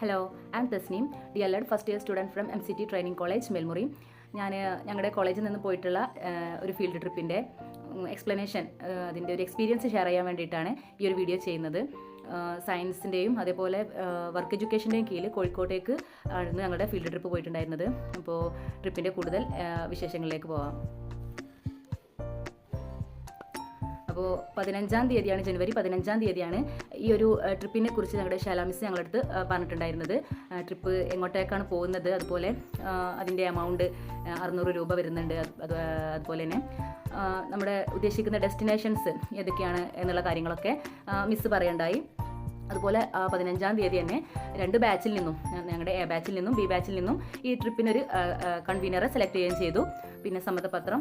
Hello, I am Tasneem, DLED first year student from MCT training college Melmuri. ഞങ്ങളുടെ കോളേജിൽ നിന്ന് പോയിട്ടുള്ള ഒരു ഫീൽഡ് ട്രിപ്പിൻ്റെ എക്സ്പ്ലനേഷൻ, അതിൻ്റെ ഒരു എക്സ്പീരിയൻസ് ഷെയർ ചെയ്യാൻ വേണ്ടിയിട്ടാണ് ഈ ഒരു വീഡിയോ ചെയ്യുന്നത്. സയൻസിൻ്റെയും അതേപോലെ വർക്ക് എഡ്യൂക്കേഷൻ്റെയും കീഴിൽ കോഴിക്കോട്ടേക്ക് ആയിരുന്നു ഞങ്ങളുടെ ഫീൽഡ് ട്രിപ്പ് പോയിട്ടുണ്ടായിരുന്നത്. അപ്പോൾ ട്രിപ്പിൻ്റെ കൂടുതൽ വിശേഷങ്ങളിലേക്ക് പോകാം. അപ്പോൾ 15-ാം തീയതിയാണ്, ജനുവരി 15-ാം തീയതിയാണ് ഈ ഒരു ട്രിപ്പിനെ കുറിച്ച് ഞങ്ങളുടെ ശാല മിസ് ഞങ്ങളടുത്ത് പറഞ്ഞിട്ടുണ്ടായിരുന്നത്. ട്രിപ്പ് എങ്ങോട്ടേക്കാണ് പോകുന്നത്, അതുപോലെ അതിൻ്റെ എമൗണ്ട് 600 രൂപ വരുന്നുണ്ട്, അതുപോലെ തന്നെ നമ്മുടെ ഉദ്ദേശിക്കുന്ന ഡെസ്റ്റിനേഷൻസ് ഏതൊക്കെയാണ് എന്നുള്ള കാര്യങ്ങളൊക്കെ മിസ് പറയണ്ടായി. അതുപോലെ 15-ാം തീയതി തന്നെ 2 ബാച്ചിൽ നിന്നും, ഞങ്ങളുടെ A ബാച്ചിൽ നിന്നും B ബാച്ചിൽ നിന്നും ഈ ട്രിപ്പിനൊരു കൺവീനറെ സെലക്ട് ചെയ്യുകയും ചെയ്തു. പിന്നെ സമ്മതപത്രം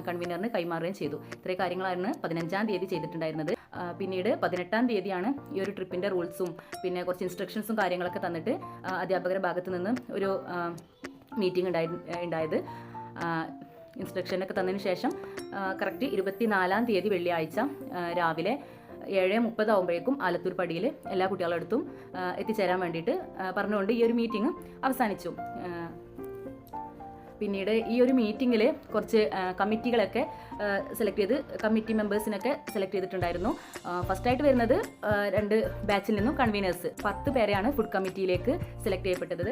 കൺവീനറിന് കൈമാറുകയും ചെയ്തു. ഇത്രയും കാര്യങ്ങളായിരുന്നു 15-ാം തീയതി ചെയ്തിട്ടുണ്ടായിരുന്നത്. പിന്നീട് 18-ാം തീയതിയാണ് ഈ ഒരു ട്രിപ്പിൻ്റെ റൂൾസും പിന്നെ കുറച്ച് ഇൻസ്ട്രക്ഷൻസും കാര്യങ്ങളൊക്കെ തന്നിട്ട് അധ്യാപകരുടെ ഭാഗത്ത് നിന്ന് ഒരു മീറ്റിംഗ് ഉണ്ടായത്. ഇൻസ്ട്രക്ഷനൊക്കെ തന്നതിന് ശേഷം കറക്റ്റ് 24-ാം തീയതി വെള്ളിയാഴ്ച രാവിലെ 7:30 ആകുമ്പോഴേക്കും ആലത്തൂർ പടിയിൽ എല്ലാ കുട്ടികളുടെ അടുത്തും എത്തിച്ചേരാൻ വേണ്ടിയിട്ട് പറഞ്ഞുകൊണ്ട് ഈ ഒരു മീറ്റിംഗ് അവസാനിച്ചു. പിന്നീട് ഈ ഒരു മീറ്റിങ്ങിൽ കുറച്ച് കമ്മിറ്റികളൊക്കെ സെലക്ട് ചെയ്ത് കമ്മിറ്റി മെമ്പേഴ്സിനൊക്കെ സെലക്ട് ചെയ്തിട്ടുണ്ടായിരുന്നു. ഫസ്റ്റായിട്ട് വരുന്നത് 2 ബാച്ചിൽ നിന്നും കൺവീനേഴ്സ് 10 പേരെയാണ് ഫുഡ് കമ്മിറ്റിയിലേക്ക് സെലക്ട് ചെയ്യപ്പെട്ടത്.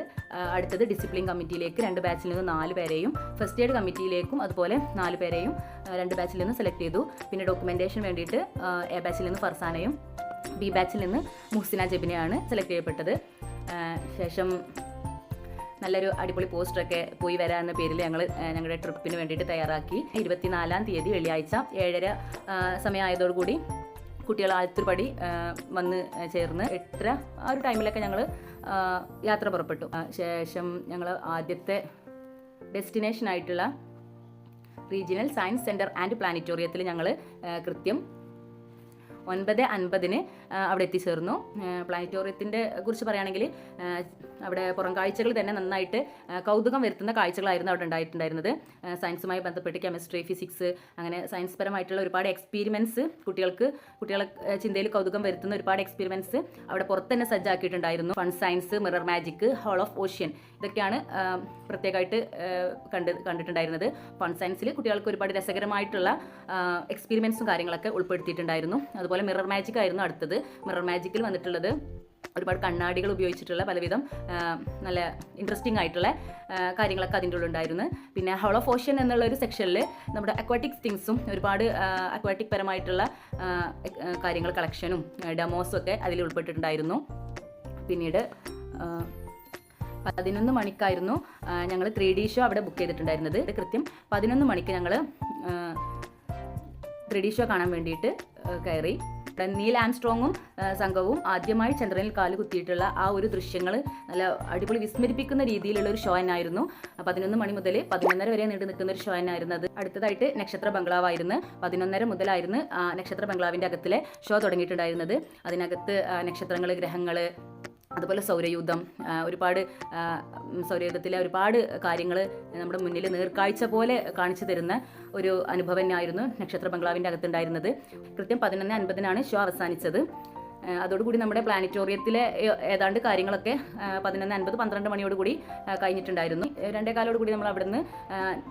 അടുത്തത് ഡിസിപ്ലിൻ കമ്മിറ്റിയിലേക്ക് 2 ബാച്ചിൽ നിന്നും 4 പേരെയും, ഫസ്റ്റ് എയ്ഡ് കമ്മിറ്റിയിലേക്കും അതുപോലെ 4 പേരെയും 2 ബാച്ചിൽ നിന്ന് സെലക്ട് ചെയ്തു. പിന്നെ ഡോക്യുമെൻറ്റേഷൻ വേണ്ടിയിട്ട് A ബാച്ചിൽ നിന്ന് ഫർസാനയും B ബാച്ചിൽ നിന്ന് മുഹ്സിന ജബിനെയാണ് സെലക്ട് ചെയ്യപ്പെട്ടത്. ശേഷം നല്ലൊരു അടിപൊളി പോസ്റ്ററൊക്കെ പോയി വരാമെന്ന പേരിൽ ഞങ്ങളുടെ ട്രിപ്പിന് വേണ്ടിയിട്ട് തയ്യാറാക്കി. 24-ാം തീയതി വെള്ളിയാഴ്ച 7:30 സമയമായതോടുകൂടി കുട്ടികൾ ആലത്തൂർ പടി വന്ന് ചേർന്ന് 8:30 ആ ഒരു ടൈമിലൊക്കെ ഞങ്ങൾ യാത്ര പുറപ്പെട്ടു. ശേഷം ഞങ്ങൾ ആദ്യത്തെ ഡെസ്റ്റിനേഷനായിട്ടുള്ള റീജിയണൽ സയൻസ് സെൻറ്റർ ആൻഡ് പ്ലാനറ്റോറിയത്തിൽ ഞങ്ങൾ കൃത്യം 9:50 അവിടെ എത്തിച്ചേർന്നു. പ്ലാനറ്റോറിയത്തിൻ്റെ കുറിച്ച് പറയുകയാണെങ്കിൽ അവിടെ പുറം കാഴ്ചകൾ തന്നെ നന്നായിട്ട് കൗതുകം വരുത്തുന്ന കാഴ്ചകളായിരുന്നു അവിടെ ഉണ്ടായിട്ടുണ്ടായിരുന്നത്. സയൻസുമായി ബന്ധപ്പെട്ട് കെമിസ്ട്രി, ഫിസിക്സ്, അങ്ങനെ സയൻസ് പരമായിട്ടുള്ള ഒരുപാട് എക്സ്പീരിമെൻറ്റ്സ്, കുട്ടികളെ ചിന്തയിൽ കൗതുകം വരുത്തുന്ന ഒരുപാട് എക്സ്പീരിമെൻറ്റ്സ് അവിടെ പുറത്ത് തന്നെ സജ്ജാക്കിയിട്ടുണ്ടായിരുന്നു. Fun science, mirror magic, hole of ocean, ഇതൊക്കെയാണ് പ്രത്യേകമായിട്ട് കണ്ടിട്ടുണ്ടായിരുന്നത്. ഫൺ സയൻസിൽ കുട്ടികൾക്ക് ഒരുപാട് രസകരമായിട്ടുള്ള എക്സ്പീരിമെൻറ്റ്സും കാര്യങ്ങളൊക്കെ ഉൾപ്പെടുത്തിയിട്ടുണ്ടായിരുന്നു. അതുപോലെ മിറർ മാജിക് ആയിരുന്നു അടുത്തത്. മിറർ മാജിക്കിൽ വന്നിട്ടുള്ളത് ഒരുപാട് കണ്ണാടികൾ ഉപയോഗിച്ചിട്ടുള്ള പലവിധം നല്ല ഇൻട്രസ്റ്റിംഗ് ആയിട്ടുള്ള കാര്യങ്ങളൊക്കെ അതിൻ്റെ ഉള്ളുണ്ടായിരുന്നു. പിന്നെ ഹോൾ ഓഫ് ഓഷ്യൻ എന്നുള്ള ഒരു സെക്ഷനിൽ നമ്മുടെ അക്വാറ്റിക് തിങ്സും ഒരുപാട് അക്വാറ്റിക് പരമായിട്ടുള്ള കാര്യങ്ങൾ, കളക്ഷനും ഡെമോസും ഒക്കെ അതിൽ ഉൾപ്പെട്ടിട്ടുണ്ടായിരുന്നു. പിന്നീട് 11 മണിക്കായിരുന്നു ഞങ്ങൾ 3D ഷോ അവിടെ ബുക്ക് ചെയ്തിട്ടുണ്ടായിരുന്നത്. കൃത്യം 11 മണിക്ക് ഞങ്ങൾ 3D ഷോ കാണാൻ വേണ്ടിയിട്ട് കയറി. നീൽ ആംസ്ട്രോങ്ങും സംഘവും ആദ്യമായി ചന്ദ്രനിൽ കാല് കുത്തിയിട്ടുള്ള ആ ഒരു ദൃശ്യങ്ങൾ നല്ല അടിപൊളി വിസ്മരിപ്പിക്കുന്ന രീതിയിലുള്ള ഒരു ഷോ തന്നെയായിരുന്നു. 11 മണി മുതൽ 11:30 വരെ നീണ്ടു നിൽക്കുന്ന ഒരു ഷോ തന്നെയായിരുന്നു അത്. അടുത്തതായിട്ട് നക്ഷത്ര ബംഗ്ലാവായിരുന്നു. 11:30 മുതലായിരുന്നു നക്ഷത്ര ബംഗ്ലാവിൻ്റെ അകത്തിലെ ഷോ തുടങ്ങിയിട്ടുണ്ടായിരുന്നത്. അതിനകത്ത് നക്ഷത്രങ്ങൾ, ഗ്രഹങ്ങൾ, അതുപോലെ സൗരയൂഥം, ഒരുപാട് സൗരയൂഥത്തിലെ ഒരുപാട് കാര്യങ്ങൾ നമ്മുടെ മുന്നിൽ നേർക്കാഴ്ച പോലെ കാണിച്ചു തരുന്ന ഒരു അനുഭവം തന്നെയായിരുന്നു നക്ഷത്ര ബംഗ്ലാവിൻ്റെ അകത്തുണ്ടായിരുന്നത്. കൃത്യം 11:50 ഷോ അവസാനിച്ചത്. അതോടുകൂടി നമ്മുടെ പ്ലാനറ്റോറിയത്തിലെ ഏതാണ്ട് കാര്യങ്ങളൊക്കെ 11:50, 12 മണിയോടുകൂടി കഴിഞ്ഞിട്ടുണ്ടായിരുന്നു. 2:15 നമ്മൾ അവിടുന്ന്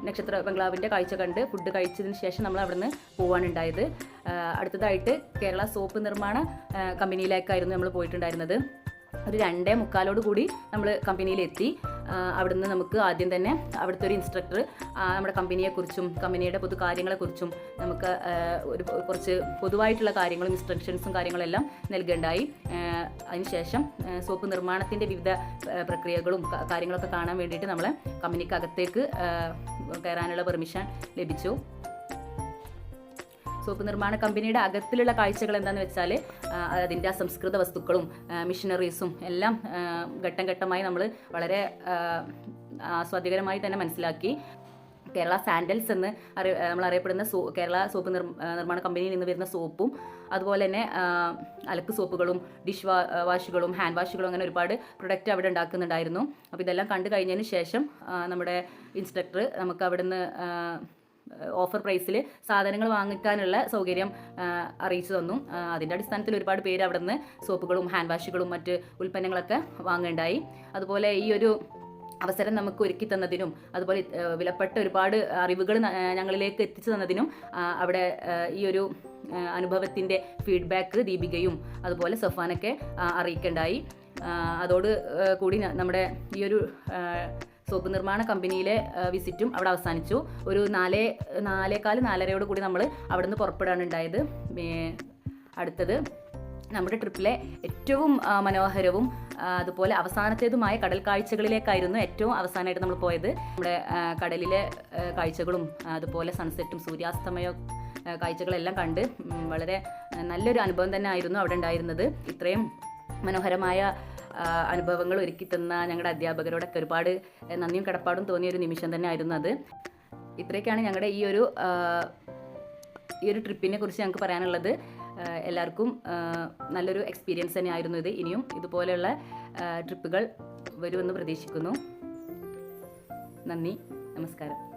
നക്ഷത്ര ബംഗ്ലാവിൻ്റെ കാഴ്ച കണ്ട് ഫുഡ് കഴിച്ചതിന് ശേഷം നമ്മൾ അവിടുന്ന് പോകാനുണ്ടായത്. അടുത്തതായിട്ട് കേരള സോപ്പ് നിർമ്മാണ കമ്പനിയിലേക്കായിരുന്നു നമ്മൾ പോയിട്ടുണ്ടായിരുന്നത്. ഒരു 2:45 നമ്മൾ കമ്പനിയിലെത്തി. അവിടുന്ന് നമുക്ക് ആദ്യം തന്നെ അവിടുത്തെ ഒരു ഇൻസ്ട്രക്ടർ നമ്മുടെ കമ്പനിയെക്കുറിച്ചും കമ്പനിയുടെ പൊതു കാര്യങ്ങളെക്കുറിച്ചും നമുക്ക് കുറച്ച് പൊതുവായിട്ടുള്ള കാര്യങ്ങളും ഇൻസ്ട്രക്ഷൻസും കാര്യങ്ങളെല്ലാം നൽകേണ്ടായി. അതിനുശേഷം സോപ്പ് നിർമ്മാണത്തിൻ്റെ വിവിധ പ്രക്രിയകളും കാര്യങ്ങളൊക്കെ കാണാൻ വേണ്ടിയിട്ട് നമ്മളെ കമ്പനിക്കകത്തേക്ക് കയറാനുള്ള പെർമിഷൻ ലഭിച്ചു. സോപ്പ് നിർമ്മാണ കമ്പനിയുടെ അകത്തിലുള്ള കാഴ്ചകൾ എന്താണെന്ന് വെച്ചാൽ അതിൻ്റെ അസംസ്കൃത വസ്തുക്കളും മിഷനറീസും എല്ലാം ഘട്ടം ഘട്ടമായി നമ്മൾ വളരെ ആസ്വാദ്യകരമായി തന്നെ മനസ്സിലാക്കി. കേരള സാൻഡൽസ് എന്ന് നമ്മൾ അറിയപ്പെടുന്ന കേരള സോപ്പ് നിർമ്മാണ കമ്പനിയിൽ നിന്ന് വരുന്ന സോപ്പും അതുപോലെ തന്നെ അലക്ക് സോപ്പുകളും ഡിഷ് വാഷുകളും ഹാൻഡ് വാഷുകളും അങ്ങനെ ഒരുപാട് പ്രൊഡക്റ്റ് അവിടെ ഉണ്ടാക്കുന്നുണ്ടായിരുന്നു. അപ്പോൾ ഇതെല്ലാം കണ്ടു കഴിഞ്ഞതിന് ശേഷം നമ്മുടെ ഇൻസ്ട്രക്ടർ നമുക്ക് അവിടുന്ന് ഓഫർ പ്രൈസിൽ സാധനങ്ങൾ വാങ്ങിക്കാനുള്ള സൗകര്യം അറിയിച്ചു തന്നു. അതിൻ്റെ അടിസ്ഥാനത്തിൽ ഒരുപാട് പേര് അവിടെ നിന്ന് സോപ്പുകളും ഹാൻഡ് വാഷുകളും മറ്റ് ഉൽപ്പന്നങ്ങളൊക്കെ വാങ്ങേണ്ടായി. അതുപോലെ ഈ ഒരു അവസരം നമുക്ക് ഒരുക്കി തന്നതിനും അതുപോലെ വിലപ്പെട്ട ഒരുപാട് അറിവുകൾ ഞങ്ങളിലേക്ക് എത്തിച്ചു തന്നതിനും അവിടെ ഈ ഒരു അനുഭവത്തിൻ്റെ ഫീഡ്ബാക്ക് ദീപികയും അതുപോലെ സഫാനൊക്കെ അറിയിക്കേണ്ടായി. അതോട് കൂടി നമ്മുടെ ഈ ഒരു സോപ്പ് നിർമ്മാണ കമ്പനിയിലെ വിസിറ്റും അവിടെ അവസാനിച്ചു. ഒരു 4:45 കൂടി നമ്മൾ അവിടെ നിന്ന് പുറപ്പെടാനുണ്ടായത്. അടുത്തത് നമ്മുടെ ട്രിപ്പിലെ ഏറ്റവും മനോഹരവും അതുപോലെ അവസാനത്തേതുമായ കടൽ കാഴ്ചകളിലേക്കായിരുന്നു ഏറ്റവും അവസാനമായിട്ട് നമ്മൾ പോയത്. നമ്മുടെ കടലിലെ കാഴ്ചകളും അതുപോലെ സൺസെറ്റും സൂര്യാസ്തമയ കാഴ്ചകളെല്ലാം കണ്ട് വളരെ നല്ലൊരു അനുഭവം തന്നെ ആയിരുന്നു അവിടെ ഉണ്ടായിരുന്നത്. ഇത്രയും മനോഹരമായ അനുഭവങ്ങൾ ഒരുക്കി തന്ന ഞങ്ങളുടെ അധ്യാപകരോടൊക്കെ ഒരുപാട് നന്ദിയും കടപ്പാടും തോന്നിയ ഒരു നിമിഷം തന്നെ ആയിരുന്നു അത്. ഇത്രയൊക്കെയാണ് ഞങ്ങളുടെ ഈ ഒരു ട്രിപ്പിനെ കുറിച്ച് ഞങ്ങൾക്ക് പറയാനുള്ളത്. എല്ലാവർക്കും നല്ലൊരു എക്സ്പീരിയൻസ് തന്നെ ആയിരുന്നു ഇത്. ഇനിയും ഇതുപോലെയുള്ള ട്രിപ്പുകൾ വരുമെന്ന് പ്രതീക്ഷിക്കുന്നു. നന്ദി, നമസ്കാരം.